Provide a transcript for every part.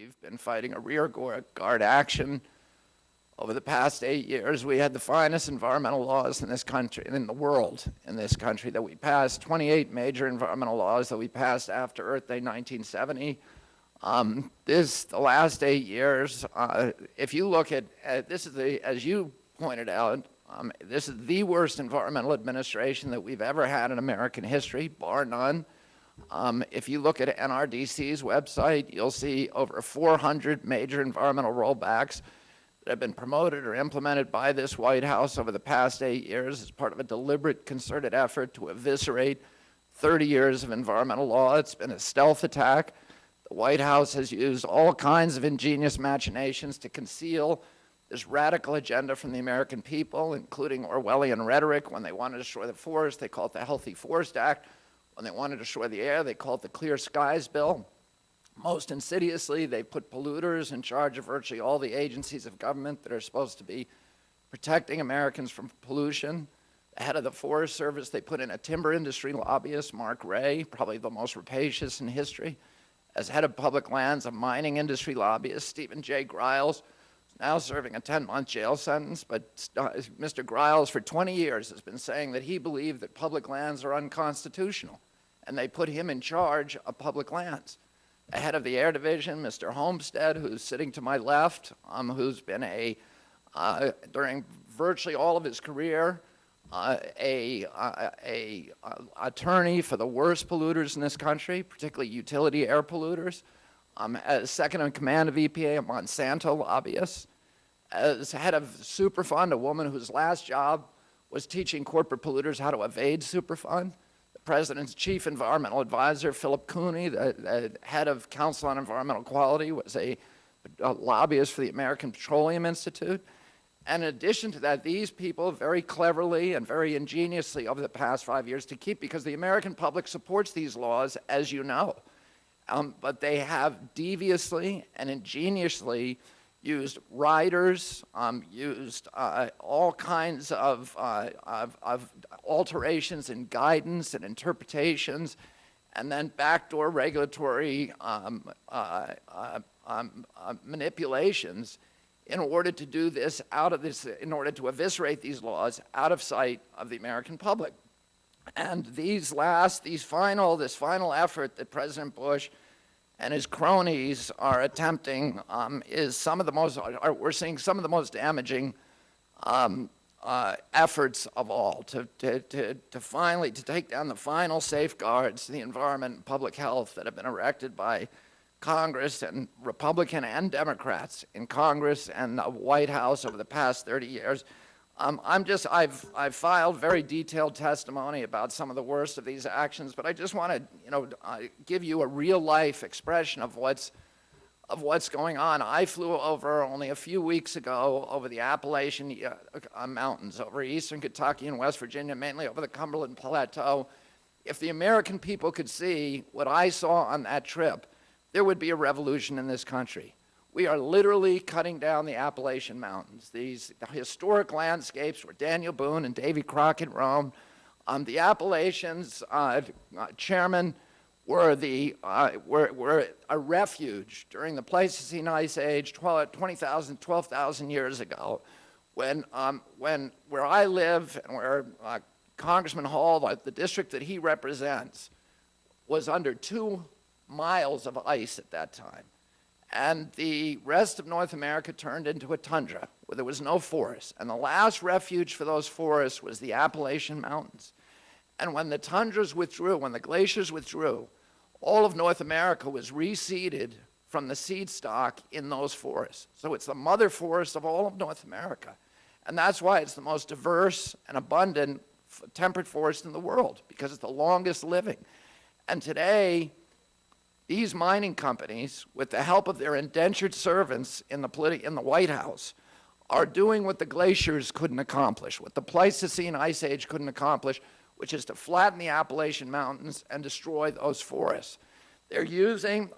We've been fighting a rear guard action. Over the past 8 years, we had the finest environmental laws in this country, in the world, in this country, that we passed, 28 major environmental laws that we passed after Earth Day 1970. The last 8 years, if you look at this is as you pointed out, this is the worst environmental administration that we've ever had in American history, bar none. If you look at NRDC's website, you'll see over 400 major environmental rollbacks that have been promoted or implemented by this White House over the past 8 years as part of a deliberate, concerted effort to eviscerate 30 years of environmental law. It's been a stealth attack. The White House has used all kinds of ingenious machinations to conceal this radical agenda from the American people, including Orwellian rhetoric. When they wanted to destroy the forest, they called it the Healthy Forest Act. When they wanted to destroy the air, they called it the Clear Skies Bill. Most insidiously, they put polluters in charge of virtually all the agencies of government that are supposed to be protecting Americans from pollution. The head of the Forest Service, they put in a timber industry lobbyist, Mark Ray, probably the most rapacious in history. As head of public lands, a mining industry lobbyist, Stephen J. Griles, now serving a 10-month jail sentence. But Mr. Griles, for 20 years, has been saying that he believed that public lands are unconstitutional, and they put him in charge of public lands. The head of the Air Division, Mr. Homestead, who's sitting to my left, who's been during virtually all of his career, a attorney for the worst polluters in this country, particularly utility air polluters, as second in command of EPA, a Monsanto lobbyist, as head of Superfund, a woman whose last job was teaching corporate polluters how to evade Superfund. President's chief environmental advisor, Philip Cooney, the head of Council on Environmental Quality, was a lobbyist for the American Petroleum Institute. And in addition to that, these people very cleverly and very ingeniously over the past 5 years because the American public supports these laws, as you know, but they have deviously and ingeniously used riders, used all kinds of alterations in guidance and interpretations, and then backdoor regulatory manipulations in order to do this in order to eviscerate these laws out of sight of the American public. And this final effort that President Bush and his cronies are attempting we're seeing some of the most damaging efforts of all to take down the final safeguards to the environment and public health that have been erected by Congress, and Republican and Democrats in Congress and the White House over the past 30 years. I've filed very detailed testimony about some of the worst of these actions, but I just want to, give you a real-life expression of what's going on. I flew over only a few weeks ago over the Appalachian Mountains, over eastern Kentucky and West Virginia, mainly over the Cumberland Plateau. If the American people could see what I saw on that trip, there would be a revolution in this country. We are literally cutting down the Appalachian Mountains, these historic landscapes where Daniel Boone and Davy Crockett roamed. The Appalachians, chairman, were a refuge during the Pleistocene Ice Age 12,000 years ago, when where I live and where Congressman Hall, the district that he represents, was under 2 miles of ice at that time. And the rest of North America turned into a tundra where there was no forest. And the last refuge for those forests was the Appalachian Mountains. And when the tundras withdrew, when the glaciers withdrew, all of North America was reseeded from the seed stock in those forests. So it's the mother forest of all of North America. And that's why it's the most diverse and abundant temperate forest in the world, because it's the longest living. And today, these mining companies, with the help of their indentured servants in the White House, are doing what the glaciers couldn't accomplish, what the Pleistocene Ice Age couldn't accomplish, which is to flatten the Appalachian Mountains and destroy those forests. They're using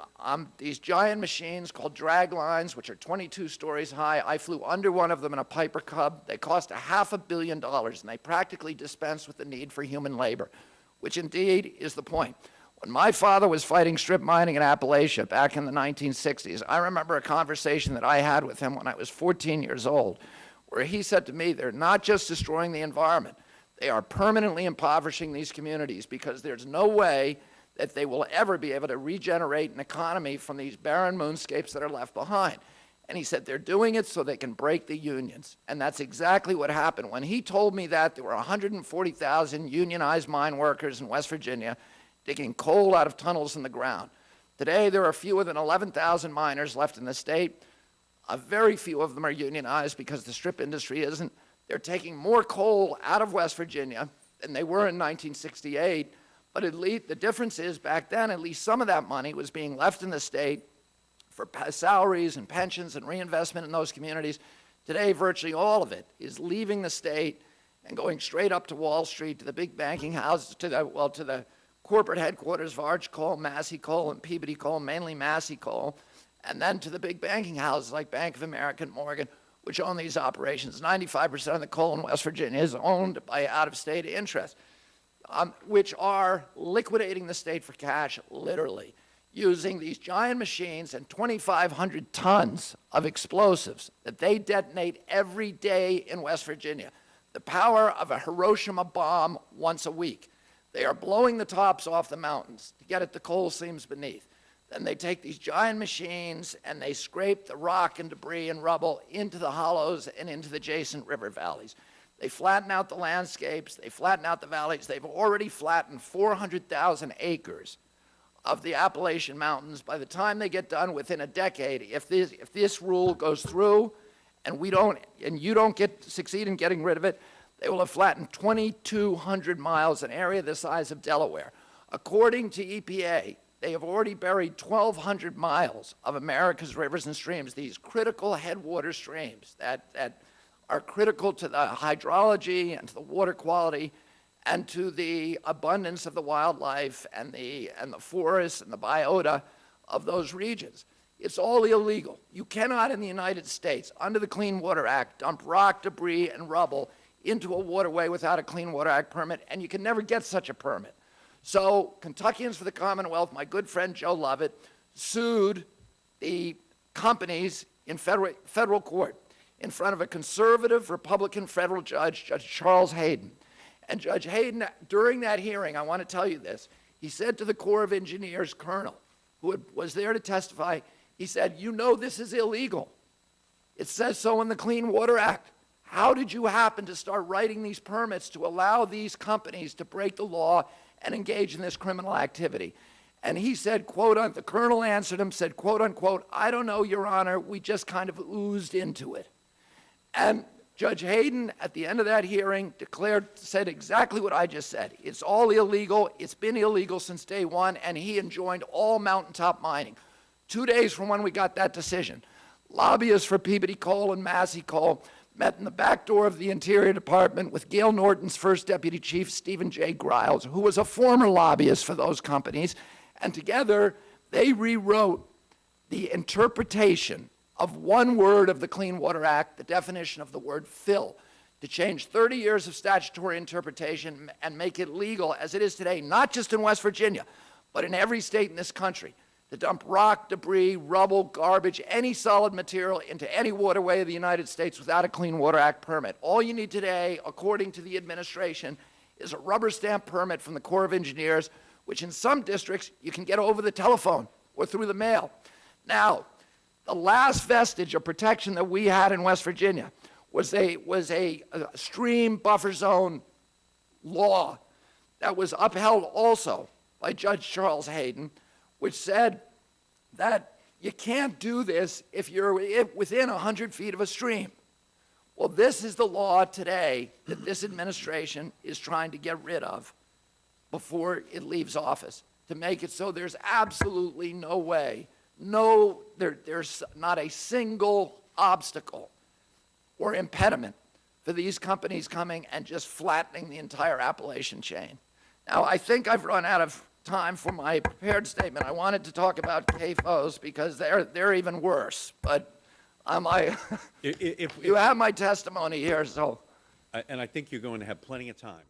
these giant machines called drag lines, which are 22 stories high. I flew under one of them in a Piper Cub. They cost $500 million, and they practically dispense with the need for human labor, which indeed is the point. When my father was fighting strip mining in Appalachia back in the 1960s, I remember a conversation that I had with him when I was 14 years old, where he said to me, they're not just destroying the environment, they are permanently impoverishing these communities because there's no way that they will ever be able to regenerate an economy from these barren moonscapes that are left behind. And he said they're doing it so they can break the unions. And that's exactly what happened. When he told me that, there were 140,000 unionized mine workers in West Virginia digging coal out of tunnels in the ground. Today, there are fewer than 11,000 miners left in the state. Very few of them are unionized because the strip industry isn't. They're taking more coal out of West Virginia than they were in 1968. But at least the difference is back then, at least some of that money was being left in the state for salaries and pensions and reinvestment in those communities. Today, virtually all of it is leaving the state and going straight up to Wall Street, to the big banking houses, to the corporate headquarters of Arch Coal, Massey Coal, and Peabody Coal, mainly Massey Coal, and then to the big banking houses like Bank of America and Morgan, which own these operations. 95% of the coal in West Virginia is owned by out-of-state interests, which are liquidating the state for cash, literally, using these giant machines and 2,500 tons of explosives that they detonate every day in West Virginia. The power of a Hiroshima bomb once a week. They are blowing the tops off the mountains to get at the coal seams beneath. Then they take these giant machines and they scrape the rock and debris and rubble into the hollows and into the adjacent river valleys. They flatten out the landscapes, they flatten out the valleys. They've already flattened 400,000 acres of the Appalachian Mountains. By the time they get done, within a decade, if this rule goes through and you don't succeed in getting rid of it, they will have flattened 2,200 miles, an area the size of Delaware. According to EPA, they have already buried 1,200 miles of America's rivers and streams, these critical headwater streams that are critical to the hydrology and to the water quality and to the abundance of the wildlife and the forests and the biota of those regions. It's all illegal. You cannot in the United States, under the Clean Water Act, dump rock, debris, and rubble into a waterway without a Clean Water Act permit, and you can never get such a permit. So Kentuckians for the Commonwealth, my good friend Joe Lovett, sued the companies in federal court in front of a conservative Republican federal judge, Judge Charles Hayden. And Judge Hayden, during that hearing, I want to tell you this, he said to the Corps of Engineers colonel, who was there to testify, he said, you know this is illegal. It says so in the Clean Water Act. How did you happen to start writing these permits to allow these companies to break the law and engage in this criminal activity? And he said, quote, the colonel answered him, said, quote, unquote, I don't know, Your Honor, we just kind of oozed into it. And Judge Hayden, at the end of that hearing, said exactly what I just said. It's all illegal. It's been illegal since day one, and he enjoined all mountaintop mining. 2 days from when we got that decision, lobbyists for Peabody Coal and Massey Coal met in the back door of the Interior Department with Gail Norton's first deputy chief, Stephen J. Griles, who was a former lobbyist for those companies, and together they rewrote the interpretation of one word of the Clean Water Act, the definition of the word fill, to change 30 years of statutory interpretation and make it legal as it is today, not just in West Virginia, but in every state in this country, to dump rock, debris, rubble, garbage, any solid material into any waterway of the United States without a Clean Water Act permit. All you need today, according to the administration, is a rubber stamp permit from the Corps of Engineers, which in some districts you can get over the telephone or through the mail. Now, the last vestige of protection that we had in West Virginia was a stream buffer zone law that was upheld also by Judge Charles Hayden, which said that you can't do this if you're within 100 feet of a stream. Well, this is the law today that this administration is trying to get rid of before it leaves office, to make it so there's absolutely no way, there's not a single obstacle or impediment for these companies coming and just flattening the entire Appalachian chain. Now, I think I've run out of time for my prepared statement. I wanted to talk about CAFOs because they're even worse, but you have my testimony here, so. And I think you're going to have plenty of time.